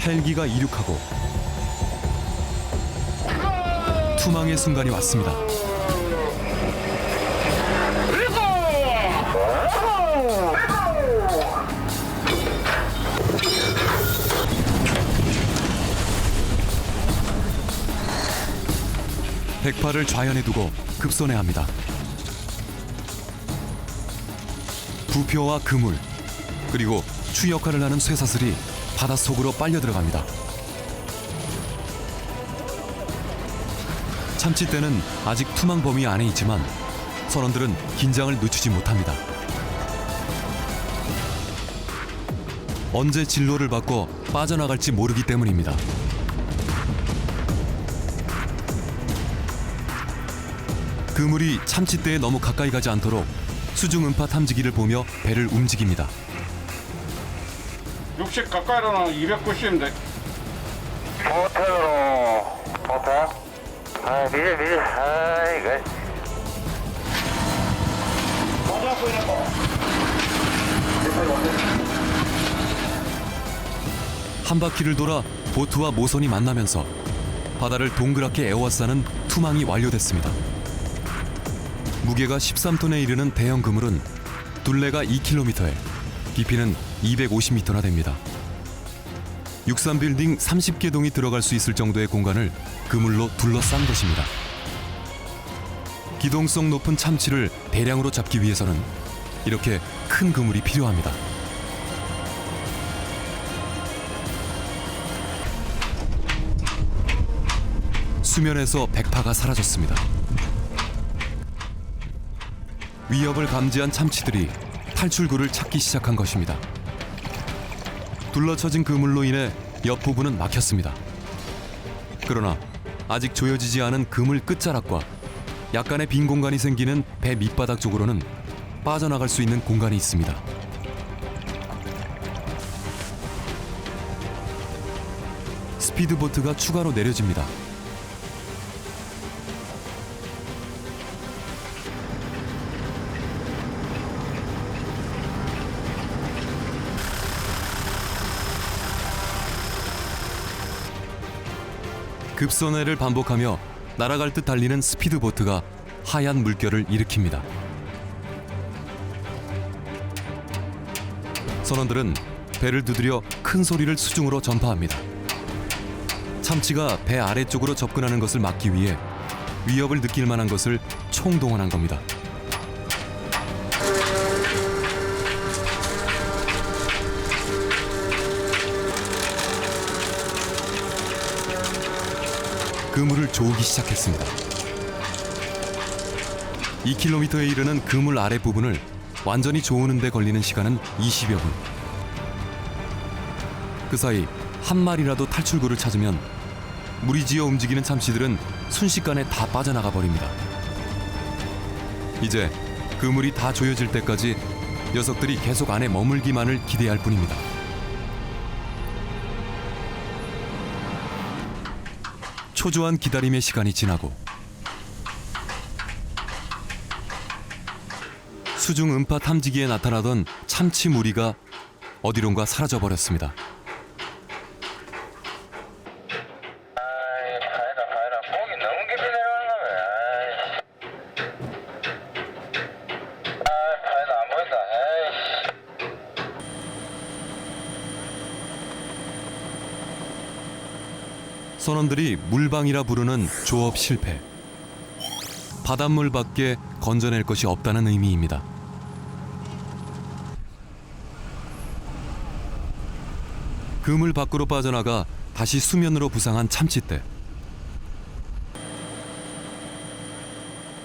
헬기가 이륙하고 투망의 순간이 왔습니다. 백파를 좌연에 두고 급선회합니다. 부표와 그물, 그리고 추 역할을 하는 쇠사슬이 바닷속으로 빨려 들어갑니다. 참치떼는 아직 투망 범위 안에 있지만 선원들은 긴장을 늦추지 못합니다. 언제 진로를 바꿔 빠져나갈지 모르기 때문입니다. 그물이 참치떼에 너무 가까이 가지 않도록 수중 음파 탐지기를 보며 배를 움직입니다. 60 가까이로는 290인데. 포탈. 미래. 이거. 한 바퀴를 돌아 보트와 모선이 만나면서 바다를 동그랗게 에워싸는 투망이 완료됐습니다. 무게가 13톤에 이르는 대형 그물은 둘레가 2km에 깊이는 250m나 됩니다. 63빌딩 30개 동이 들어갈 수 있을 정도의 공간을 그물로 둘러싼 것입니다. 기동성 높은 참치를 대량으로 잡기 위해서는 이렇게 큰 그물이 필요합니다. 수면에서 백파가 사라졌습니다. 위협을 감지한 참치들이 탈출구를 찾기 시작한 것입니다. 둘러쳐진 그물로 인해 옆부분은 막혔습니다. 그러나 아직 조여지지 않은 그물 끝자락과 약간의 빈 공간이 생기는 배 밑바닥 쪽으로는 빠져나갈 수 있는 공간이 있습니다. 스피드보트가 추가로 내려집니다. 급선회를 반복하며 날아갈 듯 달리는 스피드보트가 하얀 물결을 일으킵니다. 선원들은 배를 두드려 큰 소리를 수중으로 전파합니다. 참치가 배 아래쪽으로 접근하는 것을 막기 위해 위협을 느낄 만한 것을 총동원한 겁니다. 그물을 조우기 시작했습니다. 2km에 이르는 그물 아랫부분을 완전히 조우는 데 걸리는 시간은 20여 분. 그 사이 한 마리라도 탈출구를 찾으면 무리지어 움직이는 참치들은 순식간에 다 빠져나가 버립니다. 이제 그물이 다 조여질 때까지 녀석들이 계속 안에 머물기만을 기대할 뿐입니다. 초조한 기다림의 시간이 지나고 수중 음파 탐지기에 나타나던 참치 무리가 어디론가 사라져 버렸습니다. 고기 너무 깊이 내려가는 거야. 파이도 안 보인다. 선원들이 물방이라 부르는 조업 실패. 바닷물밖에 건져낼 것이 없다는 의미입니다. 그물 밖으로 빠져나가 다시 수면으로 부상한 참치떼.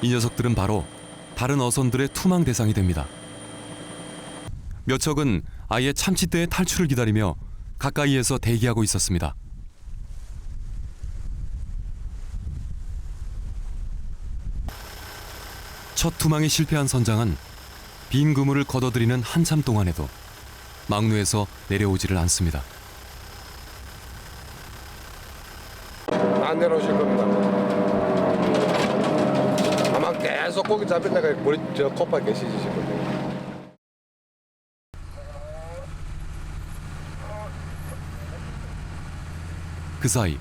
이 녀석들은 바로 다른 어선들의 투망 대상이 됩니다. 몇 척은 아예 참치떼의 탈출을 기다리며 가까이에서 대기하고 있었습니다. 첫 투망에 실패한 선장은 빈 그물을 걷어들이는 한참 동안에도 막루에서 내려오지를 않습니다. 안 내려오실 겁니다. 아마 계속 고기 잡힌 데가 머리 저 콧발 계시실 겁니다. 그 사이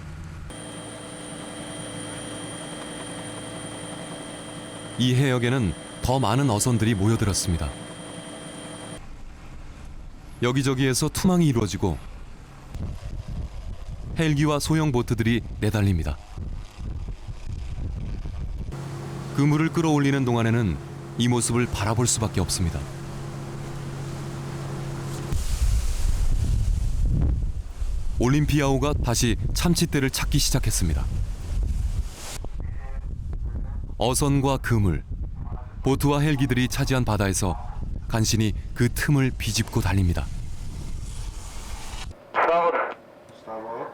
이 해역에는 더 많은 어선들이 모여들었습니다. 여기저기에서 투망이 이루어지고 헬기와 소형 보트들이 내달립니다. 그물을 끌어올리는 동안에는 이 모습을 바라볼 수밖에 없습니다. 올림피아호가 다시 참치대를 찾기 시작했습니다. 어선과 그물, 보트와 헬기들이 차지한 바다에서 간신히 그 틈을 비집고 달립니다. 스타보드. 스타벅.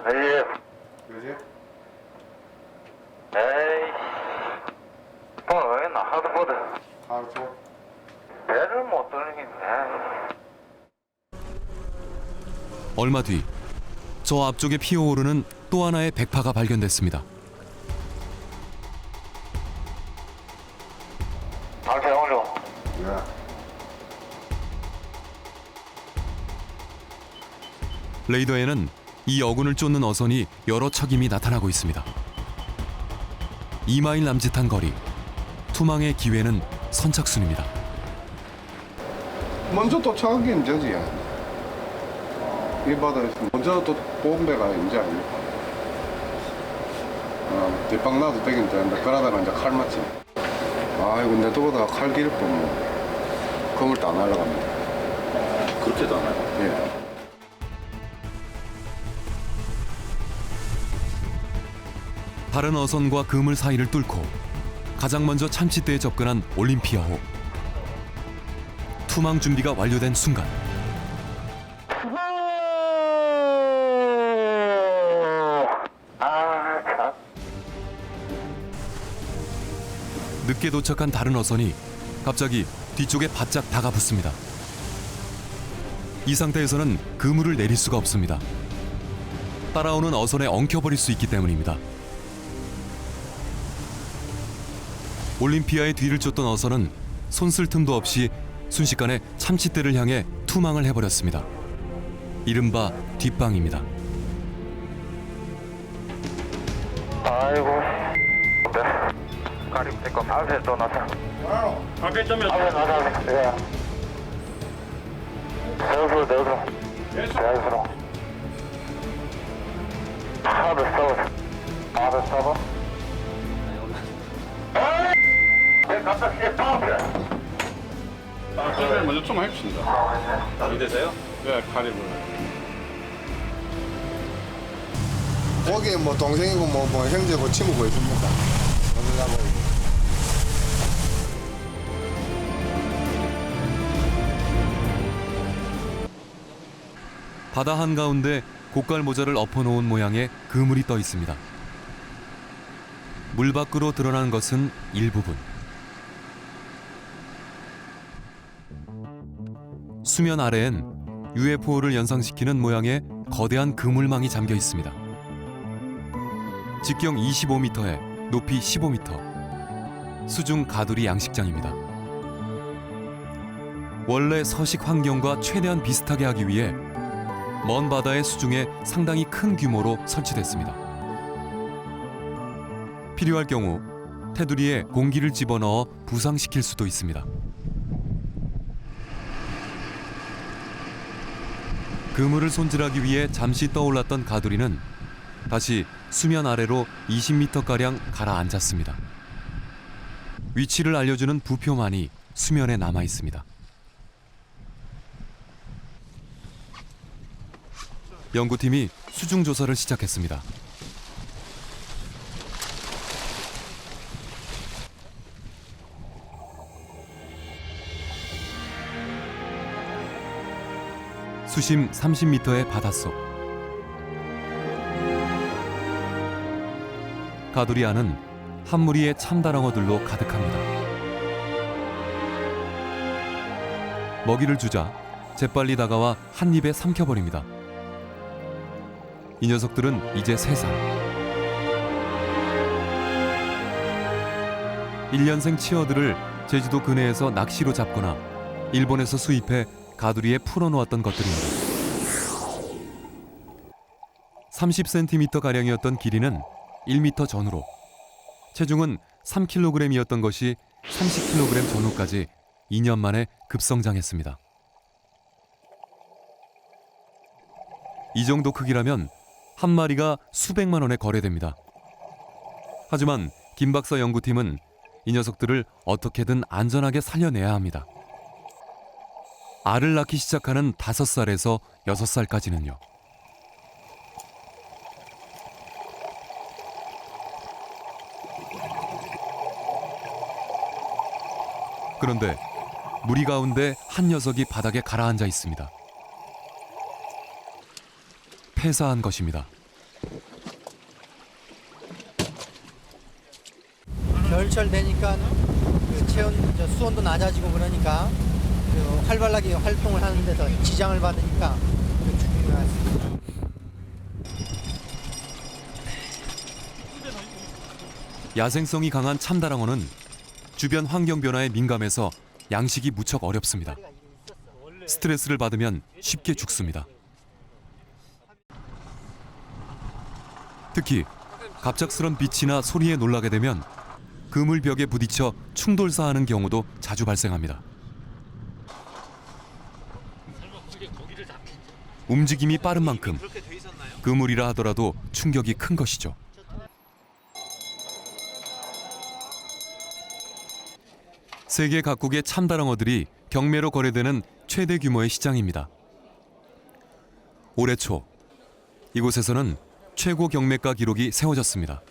예. 그지? 에이. 왜 나 하드보드. 하르토. 배를 못 돌리겠네. 얼마 뒤 저 앞쪽에 피어오르는 또 하나의 백파가 발견됐습니다. 방패 올려. 야. 레이더에는 이 어군을 쫓는 어선이 여러 척임이 나타나고 있습니다. 2마일 남짓한 거리, 투망의 기회는 선착순입니다. 먼저 도착한 게 이제지. 이 바다에서 먼저 또 본 배가 이제 아닙니까? 뒷방 놔도 되긴 되는데 그러다가 이제 칼 맞지. 아이고 내 도보다 칼 길 뻔. 그물 다 날라갑니다. 그렇게도 안 해요. 예. 다른 어선과 그물 사이를 뚫고 가장 먼저 참치대에 접근한 올림피아호. 투망 준비가 완료된 순간 아, 참. 늦게 도착한 다른 어선이 갑자기 뒤쪽에 바짝 다가붙습니다. 이 상태에서는 그물을 내릴 수가 없습니다. 따라오는 어선에 엉켜버릴 수 있기 때문입니다. 올림피아의 뒤를 쫓던 어선은 손쓸 틈도 없이 순식간에 참치대를 향해 투망을 해버렸습니다. 이른바 뒷방입니다. 아이고. 네. 가림 될거 앞에 또 나서. 앞에 점이 앞에 나서. 예. 대우스로. 대우스로. 하드 스타브. 하드 스타브. 내 갑자기 스타브. 점을 먼저 좀 해봅시다. 이대세요? 예, 가림을. 거기에 뭐 동생이고 뭐 형제고 친구고 있습니까? 어디 가면 바다 한가운데 고깔 모자를 엎어놓은 모양의 그물이 떠 있습니다. 물 밖으로 드러난 것은 일부분. 수면 아래엔 UFO를 연상시키는 모양의 거대한 그물망이 잠겨 있습니다. 직경 25m에 높이 15m. 수중 가두리 양식장입니다. 원래 서식 환경과 최대한 비슷하게 하기 위해 먼 바다의 수중에 상당히 큰 규모로 설치됐습니다. 필요할 경우 테두리에 공기를 집어넣어 부상시킬 수도 있습니다. 그물을 손질하기 위해 잠시 떠올랐던 가두리는 다시 수면 아래로 20m가량 가라앉았습니다. 위치를 알려주는 부표만이 수면에 남아 있습니다. 연구팀이 수중 조사를 시작했습니다. 수심 30m의 바닷속. 가두리 안은 한 무리의 참다랑어들로 가득합니다. 먹이를 주자 재빨리 다가와 한 입에 삼켜버립니다. 이 녀석들은 이제 3살. 1년생 치어들을 제주도 근해에서 낚시로 잡거나 일본에서 수입해 가두리에 풀어놓았던 것들입니다. 30cm 가량이었던 길이는 1m 전후로, 체중은 3kg이었던 것이 30kg 전후까지 2년 만에 급성장했습니다. 이 정도 크기라면 한 마리가 수백만 원에 거래됩니다. 하지만 김 박사 연구팀은 이 녀석들을 어떻게든 안전하게 살려내야 합니다. 알을 낳기 시작하는 5살에서 6살까지는요. 그런데 무리 가운데 한 녀석이 바닥에 가라앉아 있습니다. 폐사한 것입니다. 겨울철 되니까 그 수온도 낮아지고 그러니까 그 활발하게 활동을 하는데 더 지장을 받으니까 그 죽는 것 같습니다. 야생성이 강한 참다랑어는 주변 환경 변화에 민감해서 양식이 무척 어렵습니다. 스트레스를 받으면 쉽게 죽습니다. 특히 갑작스런 빛이나 소리에 놀라게 되면 그물벽에 부딪혀 충돌사하는 경우도 자주 발생합니다. 움직임이 빠른 만큼 그물이라 하더라도 충격이 큰 것이죠. 세계 각국의 참다랑어들이 경매로 거래되는 최대 규모의 시장입니다. 올해 초 이곳에서는 최고 경매가 기록이 세워졌습니다.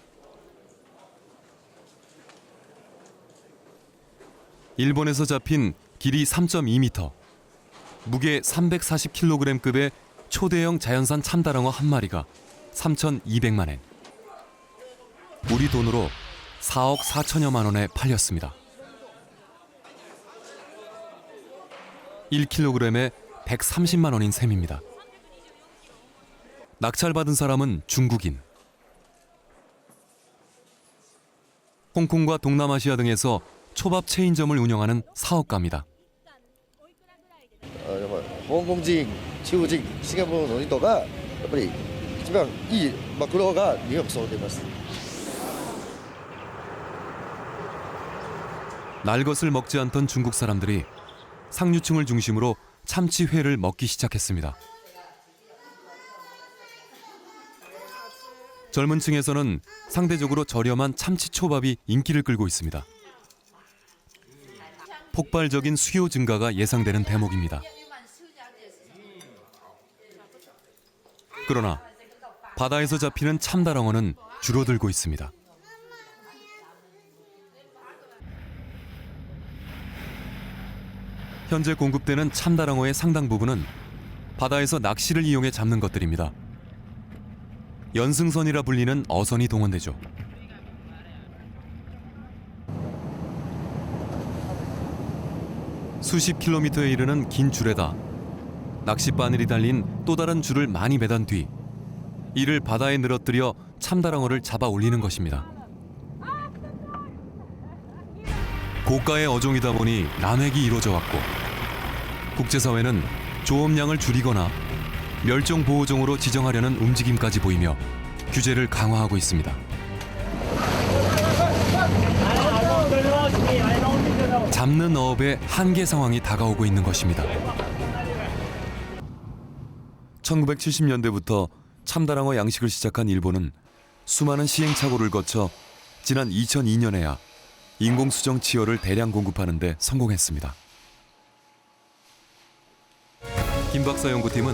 일본에서 잡힌 길이 3.2m, 무게 340kg급의 초대형 자연산 참다랑어 한 마리가 3,200만 엔, 우리 돈으로 4억 4천여만 원에 팔렸습니다. 1kg에 130만 원인 셈입니다. 낙찰받은 사람은 중국인. 홍콩과 동남아시아 등에서 초밥 체인점을 운영하는 사업가입니다. 香港人、中国人、シンガポールの人がやっぱり一番いいマグロが日本そう出ます。 날 것을 먹지 않던 중국 사람들이 상류층을 중심으로 참치회를 먹기 시작했습니다. 젊은 층에서는 상대적으로 저렴한 참치초밥이 인기를 끌고 있습니다. 폭발적인 수요 증가가 예상되는 대목입니다. 그러나 바다에서 잡히는 참다랑어는 줄어들고 있습니다. 현재 공급되는 참다랑어의 상당 부분은 바다에서 낚시를 이용해 잡는 것들입니다. 연승선이라 불리는 어선이 동원되죠. 수십 킬로미터에 이르는 긴 줄에다 낚싯바늘이 달린 또 다른 줄을 많이 매단 뒤 이를 바다에 늘어뜨려 참다랑어를 잡아 올리는 것입니다. 고가의 어종이다 보니 난획이 이루어져 왔고 국제사회는 조업량을 줄이거나 멸종보호종으로 지정하려는 움직임까지 보이며 규제를 강화하고 있습니다. 잡는 어업의 한계 상황이 다가오고 있는 것입니다. 1970년대부터 참다랑어 양식을 시작한 일본은 수많은 시행착오를 거쳐 지난 2002년에야 인공수정 치어를 대량 공급하는 데 성공했습니다. 김 박사 연구팀은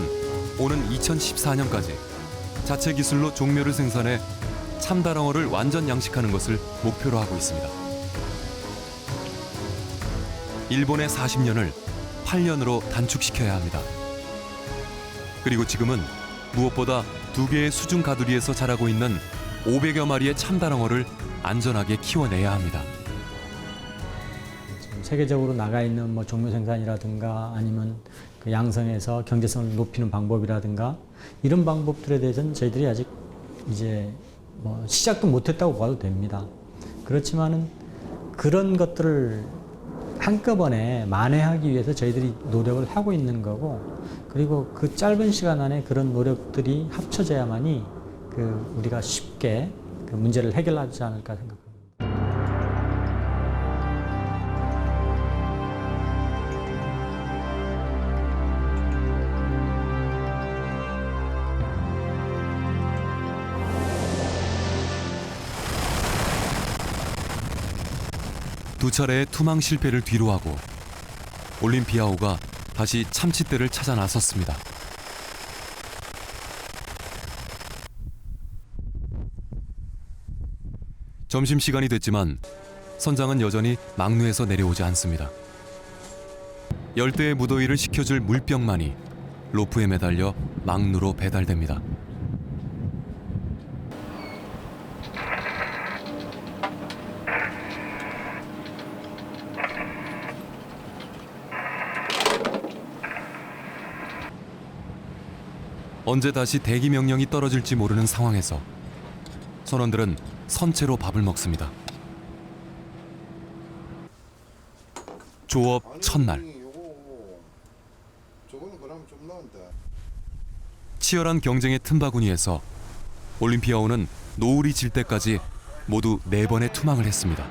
오는 2014년까지 자체 기술로 종묘를 생산해 참다랑어를 완전 양식하는 것을 목표로 하고 있습니다. 일본의 40년을 8년으로 단축시켜야 합니다. 그리고 지금은 무엇보다 2개의 수중 가두리에서 자라고 있는 500여 마리의 참다랑어를 안전하게 키워내야 합니다. 세계적으로 나가 있는 종묘 생산이라든가 아니면 그 양성에서 경제성을 높이는 방법이라든가 이런 방법들에 대해서는 저희들이 아직 이제 시작도 못했다고 봐도 됩니다. 그렇지만은 그런 것들을 한꺼번에 만회하기 위해서 저희들이 노력을 하고 있는 거고, 그리고 그 짧은 시간 안에 그런 노력들이 합쳐져야만이 우리가 쉽게 그 문제를 해결하지 않을까 생각합니다. 두 차례의 투망 실패를 뒤로하고 올림피아호가 다시 참치대를 찾아 나섰습니다. 점심시간이 됐지만 선장은 여전히 막루에서 내려오지 않습니다. 열대의 무더위를 식혀줄 물병만이 로프에 매달려 막루로 배달됩니다. 언제 다시 대기 명령이 떨어질지 모르는 상황에서 선원들은 선체로 밥을 먹습니다. 조업 첫날, 저거는 그러면 좀 나은데. 치열한 경쟁의 틈바구니에서 올림피아호는 노을이 질 때까지 모두 4번의 투망을 했습니다.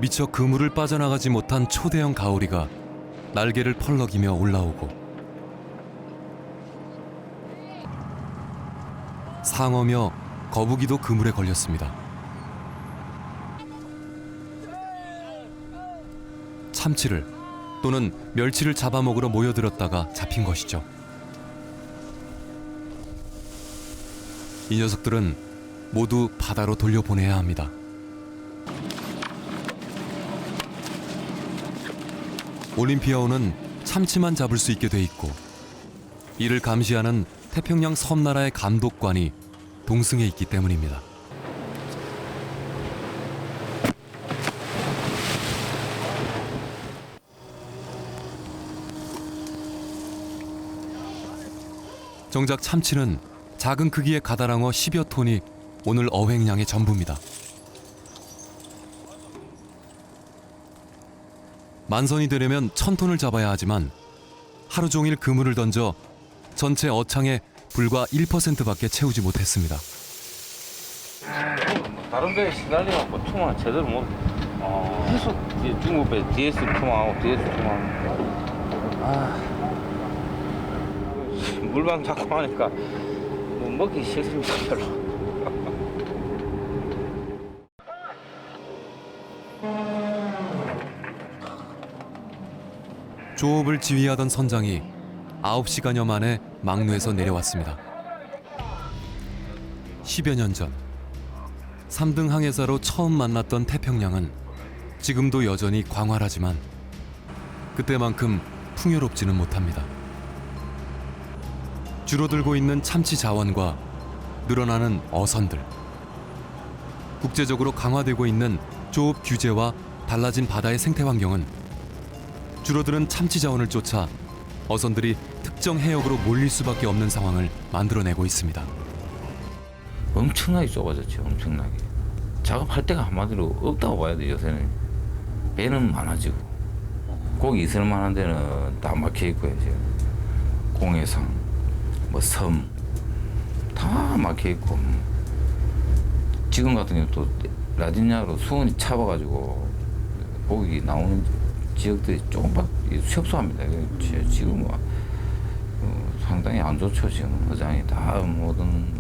미처 그물을 빠져나가지 못한 초대형 가오리가 날개를 펄럭이며 올라오고 상어며 거북이도 그물에 걸렸습니다. 참치를 또는 멸치를 잡아먹으러 모여들었다가 잡힌 것이죠. 이 녀석들은 모두 바다로 돌려보내야 합니다. 올림피아호는 참치만 잡을 수 있게 돼 있고 이를 감시하는 태평양 섬나라의 감독관이 동승에 있기 때문입니다. 정작 참치는 작은 크기의 가다랑어 10여 톤이 오늘 어획량의 전부입니다. 만선이 되려면 1000톤을 잡아야 하지만 하루 종일 그물을 던져 전체 어창의 불과 1%밖에 채우지 못했습니다. 다른 배에 시달려갖고 투망 제대로 못 계속 중국 배 뒤에서 투망하고 뒤에서 투망하고 물방 잡고 하니까 뭐 먹기 싫습니다 별로. 조업을 지휘하던 선장이 9시간여 만에 막루에서 내려왔습니다. 10여 년 전 3등 항해사로 처음 만났던 태평양은 지금도 여전히 광활하지만 그때만큼 풍요롭지는 못합니다. 줄어들고 있는 참치 자원과 늘어나는 어선들, 국제적으로 강화되고 있는 조업 규제와 달라진 바다의 생태 환경은 줄어드는 참치 자원을 쫓아 어선들이 특정 해역으로 몰릴 수밖에 없는 상황을 만들어내고 있습니다. 엄청나게 좁아졌죠. 엄청나게. 작업할 데가 한마디로 없다고 봐야 돼요. 요새는 배는 많아지고 고기 있을 만한 데는 다 막혀 있고요. 지금 공해상, 뭐 섬 다 막혀 있고 지금 같은 경우 또 라디냐로 수온이 차봐가지고 고기 나오는 지역들이 조금밖에 협소합니다. 지금 상당히 안 좋죠. 지금 어장이 다 모든